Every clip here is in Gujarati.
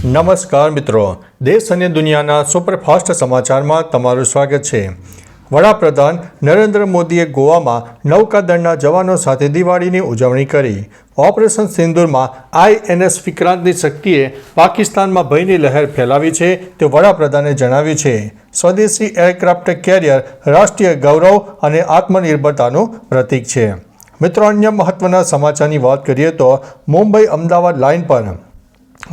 નમસ્કાર મિત્રો, દેશ અને દુનિયાના સુપરફાસ્ટ સમાચારમાં તમારું સ્વાગત છે। વડાપ્રધાન નરેન્દ્ર મોદીએ ગોવામાં નૌકાદળના જવાનો સાથે દિવાળીની ઉજવણી કરી। ઓપરેશન સિંદૂરમાં INS વિક્રાંતની શક્તિએ પાકિસ્તાનમાં ભયની લહેર ફેલાવી છે તે વડાપ્રધાને જણાવ્યું છે। સ્વદેશી એરક્રાફ્ટ કેરિયર રાષ્ટ્રીય ગૌરવ અને આત્મનિર્ભરતાનું પ્રતીક છે। મિત્રો, અન્ય મહત્વના સમાચારની વાત કરીએ તો મુંબઈ અમદાવાદ લાઇન પર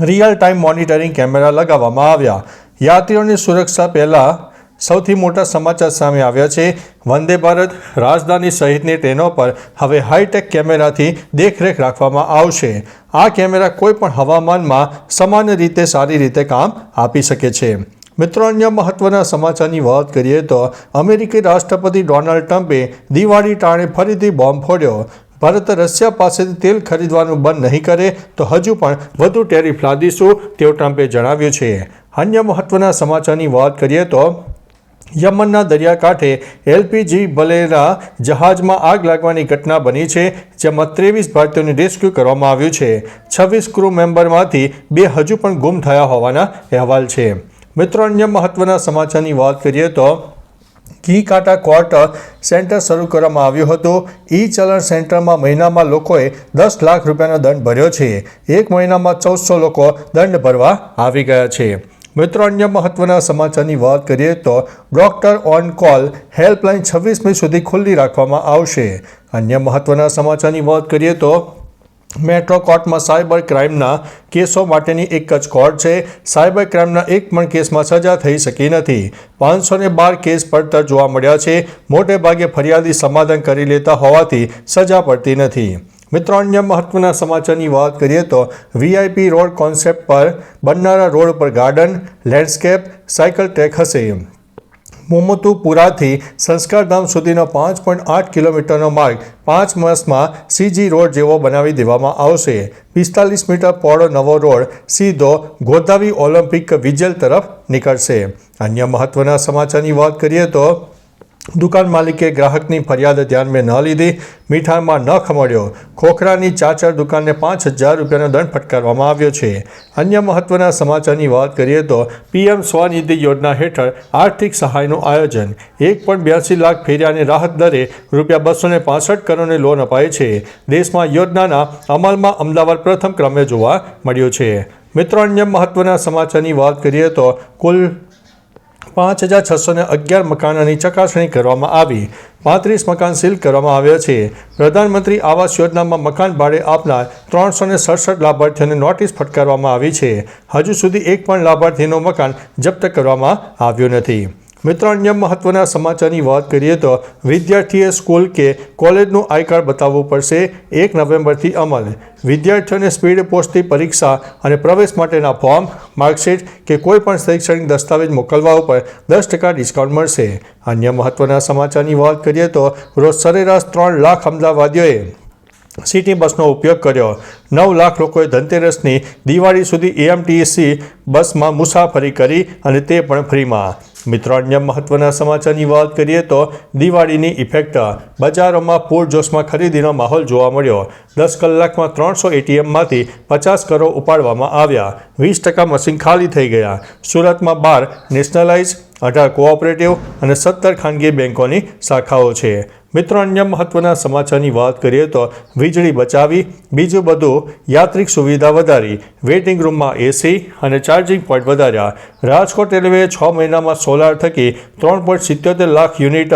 રિયલ ટાઈમ મોનિટરિંગ કેમેરા લગાવવામાં આવ્યા। યાત્રીઓની સુરક્ષા પહેલાં સૌથી મોટા સમાચાર સામે આવ્યા છે। વંદે ભારત રાજધાની સહિતની ટ્રેનો પર હવે હાઈટેક કેમેરાથી દેખરેખ રાખવામાં આવશે। આ કેમેરા કોઈપણ હવામાનમાં સમાન રીતે સારી રીતે કામ આપી શકે છે। મિત્રો, અન્ય મહત્વના સમાચારની વાત કરીએ તો અમેરિકી રાષ્ટ્રપતિ ડોનાલ્ડ ટ્રમ્પે દિવાળી ટાણે ફરીથી બોમ્બ ફોડ્યો। ભારત રશિયા પાસેથી તેલ ખરીદવાનું બંધ નહીં કરે તો હજુ પણ વધુ ટેરિફ લાદીશું તેવું ટ્રમ્પે જણાવ્યું છે। અન્ય મહત્વના સમાચારની વાત કરીએ તો યમનના દરિયાકાંઠે LPG ભરેલા જહાજમાં આગ લાગવાની ઘટના બની છે, જેમાં 23 ભારતીયોને રેસ્ક્યુ કરવામાં આવ્યું છે। 26 ક્રૂ મેમ્બરમાંથી 2 હજુ પણ ગુમ થયા હોવાના અહેવાલ છે। મિત્રો, અન્ય મહત્વના સમાચારની વાત કરીએ તો ઘી કાંટા કોર્ટ સેન્ટર શરૂ કરવામાં આવ્યું હતું। ચલણ સેન્ટરમાં મહિનામાં લોકોએ 10 લાખ રૂપિયાનો દંડ ભર્યો છે। એક મહિનામાં 1400 લોકો દંડ ભરવા આવી ગયા છે। મિત્રો, અન્ય મહત્વના સમાચારની વાત કરીએ તો ડૉક્ટર ઓન કોલ હેલ્પલાઇન 26મી સુધી ખુલ્લી રાખવામાં આવશે। અન્ય મહત્વના સમાચારની વાત કરીએ તો મેટ્રો કોર્ટમાં સાયબર ક્રાઇમના કેસો માટેની એક જ કોર્ટ છે। સાયબર ક્રાઇમના એક પણ કેસમાં સજા થઈ શકી નથી। 512 કેસ પડતર જોવા મળ્યા છે। મોટે ભાગે ફરિયાદી સમાધાન કરી લેતા હોવાથી સજા પડતી નથી। મિત્રો, અન્ય મહત્વના સમાચારની વાત કરીએ તો VIP રોડ કોન્સેપ્ટ પર બનનારા રોડ પર ગાર્ડન, લેન્ડસ્કેપ, સાયકલ ટ્રેક હશે। મોમતુપુરાથી સંસ્કારધામ સુધીનો 5.8 કિલોમીટરનો માર્ગ 5 વર્ષમાં CG રોડ જેવો બનાવી દેવામાં આવશે। 45 મીટર પહોળો નવો રોડ સીધો ગોદાવી ઓલિમ્પિક વિજેલ તરફ નીકળશે। અન્ય મહત્વના સમાચારની વાત કરીએ તો દુકાન માલિકે ગ્રાહકની ફરિયાદ ધ્યાનમાં ન લીધી, મીઠાઈમાં ન ખમડ્યો। ખોખરાની ચાચર દુકાનને 5000 રૂપિયાનો દંડ ફટકારવામાં આવ્યો છે। અન્ય મહત્વના સમાચારની વાત કરીએ તો PM સ્વનિધિ યોજના હેઠળ આર્થિક સહાયનું આયોજન। 1.82 લાખ ફેરિયાને રાહત દરે ₹265 કરોડની લોન અપાઈ છે। દેશમાં યોજનાના અમલમાં અમદાવાદ પ્રથમ ક્રમે જોવા મળ્યું છે। મિત્રો, અન્ય મહત્વના સમાચારની વાત કરીએ તો કુલ 5611 મકાનોની ચકાસણી કરવામાં આવી। 35 મકાન સીલ કરવામાં આવ્યા છે। પ્રધાનમંત્રી આવાસ યોજનામાં મકાન ભાડે આપનાર 367 લાભાર્થીઓને નોટિસ ફટકારવામાં આવી છે। હજુ સુધી એક પણ લાભાર્થીનું મકાન જપ્ત કરવામાં આવ્યું નથી। મિત્રો, અન્ય મહત્વના સમાચારની વાત કરીએ તો વિદ્યાર્થીએ સ્કૂલ કે કોલેજનું આઈ કાર્ડ બતાવવું પડશે। 1 નવેમ્બરથી અમલ। વિદ્યાર્થીઓને સ્પીડ પોસ્ટથી પરીક્ષા અને પ્રવેશ માટેના ફોર્મ, માર્કશીટ કે કોઈપણ શૈક્ષણિક દસ્તાવેજ મોકલવા ઉપર 10% ડિસ્કાઉન્ટ મળશે। અન્ય મહત્વના સમાચારની વાત કરીએ તો રોજ સરેરાશ 3 લાખ અમદાવાદીઓએ સિટી બસનો ઉપયોગ કર્યો। 9 લાખ લોકોએ ધનતેરસની દિવાળી સુધી AMTC બસમાં મુસાફરી કરી અને તે પણ ફ્રીમાં। મિત્રો, અન્ય મહત્વના સમાચારની વાત કરીએ તો દિવાળીની ઇફેક્ટ। બજારોમાં પૂરજોશમાં ખરીદીનો માહોલ જોવા મળ્યો। 10 કલાકમાં 300 ATMમાંથી 50 કરોડ ઉપાડવામાં આવ્યા। 20% મશીન ખાલી થઈ ગયા। સુરતમાં 12 નેશનલાઇઝ, 18 કોઓપરેટિવ અને 17 ખાનગી બેંકોની શાખાઓ છે। મિત્રો, અન્ય મહત્વના સમાચારની વાત કરીએ તો વીજળી બચાવી, બીજું બધું યાત્રિક સુવિધા વધારી। વેઇટિંગ રૂમમાં AC અને ચાર્જિંગ પોઈન્ટ વધાર્યા। રાજકોટ રેલવેએ 6 મહિનામાં સોલાર થકી 3.77 લાખ યુનિટ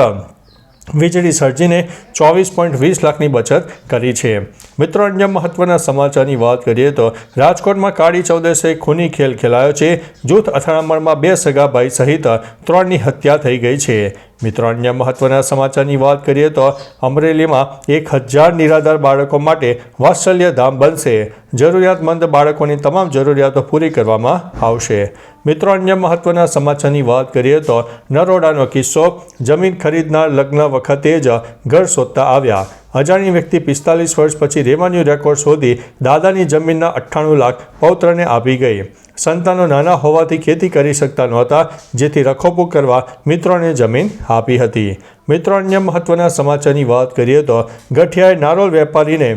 વીજળી સર્જીને 24.20 લાખની બચત કરી છે। મિત્રો, અન્ય મહત્વના સમાચારની વાત કરીએ તો રાજકોટમાં કાળી ચૌદસે ખૂની ખેલ ખેલાયો છે। જૂથ અથડામણમાં 2 સગા ભાઈ સહિત 3ની હત્યા થઈ ગઈ છે। મિત્રો, અન્ય મહત્વના સમાચારની વાત કરીએ તો અમરેલીમાં 1000 નિરાધાર બાળકો માટે વાત્સલ્ય ધામ બનશે। જરૂરિયાતમંદ બાળકોની તમામ જરૂરિયાતો પૂરી કરવામાં આવશે। મિત્રો, અન્ય મહત્વના સમાચારની વાત કરીએ તો નરોડાનો કિસ્સો। જમીન ખરીદનાર લગ્ન વખતે જ ઘર શોધતા આવ્યા। અજાણી વ્યક્તિ 45 વર્ષ પછી રેવન્યુ રેકોર્ડ શોધી દાદાની જમીનના 98 લાખ પૌત્રને આપી ગઈ। સંતાનો નાના હોવાથી ખેતી કરી શકતા નહોતા, જેથી રખોપું કરવા મિત્રોને જમીન આપી હતી। મિત્રો, અન્ય મહત્વના સમાચારની વાત કરીએ તો ગઠિયાએ નારોલ વેપારીને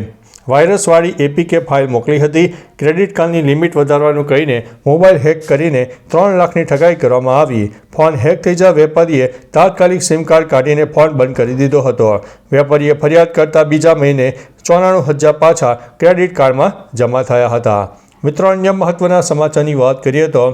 વાયરસવાળી એપીકે ફાઇલ મોકલી હતી. ક્રેડિટ કાર્ડની લિમિટ વધારવાનું કહીને મોબાઈલ હેક કરીને 3 લાખની ઠગાઈ કરવામાં આવી. ફોન હેક થઈ જતા વેપારીએ તાત્કાલિક સિમ કાર્ડ કાઢીને ફોન બંધ કરી દીધો હતો. વેપારીએ ફરિયાદ કરતા બીજા મહિને 94,000 પાછા ક્રેડિટ કાર્ડમાં જમા થયા હતા. મિત્રો, અન્ય મહત્વના સમાચારની વાત કરીએ તો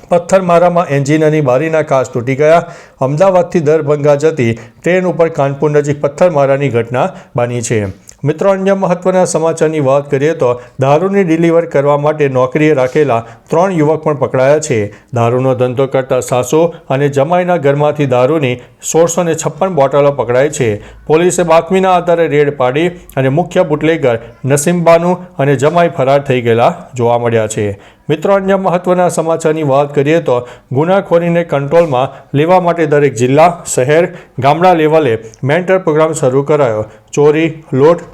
પથ્થરમારામાં એન્જિન અને બારીના કાચ તૂટી ગયા. અમદાવાદથી દરભંગા જતી ટ્રેન ઉપર કાનપુર નજીક પથ્થરમારાની ઘટના બની છે. મિત્રો, અન્ય મહત્વના સમાચારની વાત કરીએ તો દારૂની ડિલિવર કરવા માટે નોકરીએ રાખેલા 3 યુવક પણ પકડાયા છે. દારૂનો ધંધો કરતા સાસુ અને જમાઈના ઘરમાંથી દારૂની 1656 બોટલો પકડાઈ છે. પોલીસે બાતમીના આધારે રેડ પાડી અને મુખ્ય બુટલેગર નસીમબાનુ અને જમાઈ ફરાર થઈ ગયેલા જોવા મળ્યા છે. મિત્રો, અન્ય મહત્વના સમાચારની વાત કરીએ તો ગુનાખોરીને કંટ્રોલમાં લેવા માટે દરેક જિલ્લા, શહેર, ગામડા લેવલે મેન્ટર પ્રોગ્રામ શરૂ કરાયો. ચોરી, લૂંટ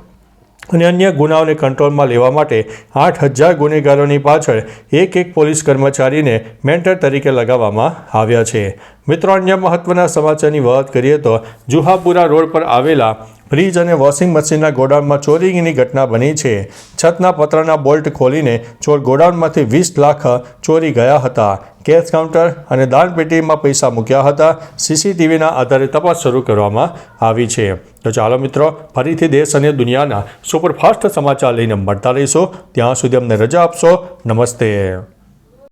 અને અન્ય ગુનાઓને કંટ્રોલમાં લેવા માટે 8,000 ગુનેગારોની પાછળ એક પોલીસ કર્મચારીને મેન્ટર તરીકે લગાવવામાં આવ્યા છે. મિત્રો, અન્ય મહત્વના સમાચારની વાત કરીએ તો જુહાપુરા રોડ પર આવેલા ફ્રીજ અને વોશિંગ મશીનના ગોડાઉનમાં ચોરીની ઘટના બની છે. છતના પતરાના બોલ્ટ ખોલીને ચોર ગોડાઉનમાંથી 20 લાખ ચોરી ગયા હતા. કેશ કાઉન્ટર અને દાનપેટીમાં પૈસા મૂક્યા હતા. સીસીટીવીના આધારે તપાસ શરૂ કરવામાં આવી છે. તો ચાલો મિત્રો, ફરીથી દેશ અને દુનિયાના સુપરફાસ્ટ સમાચાર લઈને મળતા રહીશું. ત્યાં સુધી અમને રજા આપશો. નમસ્તે.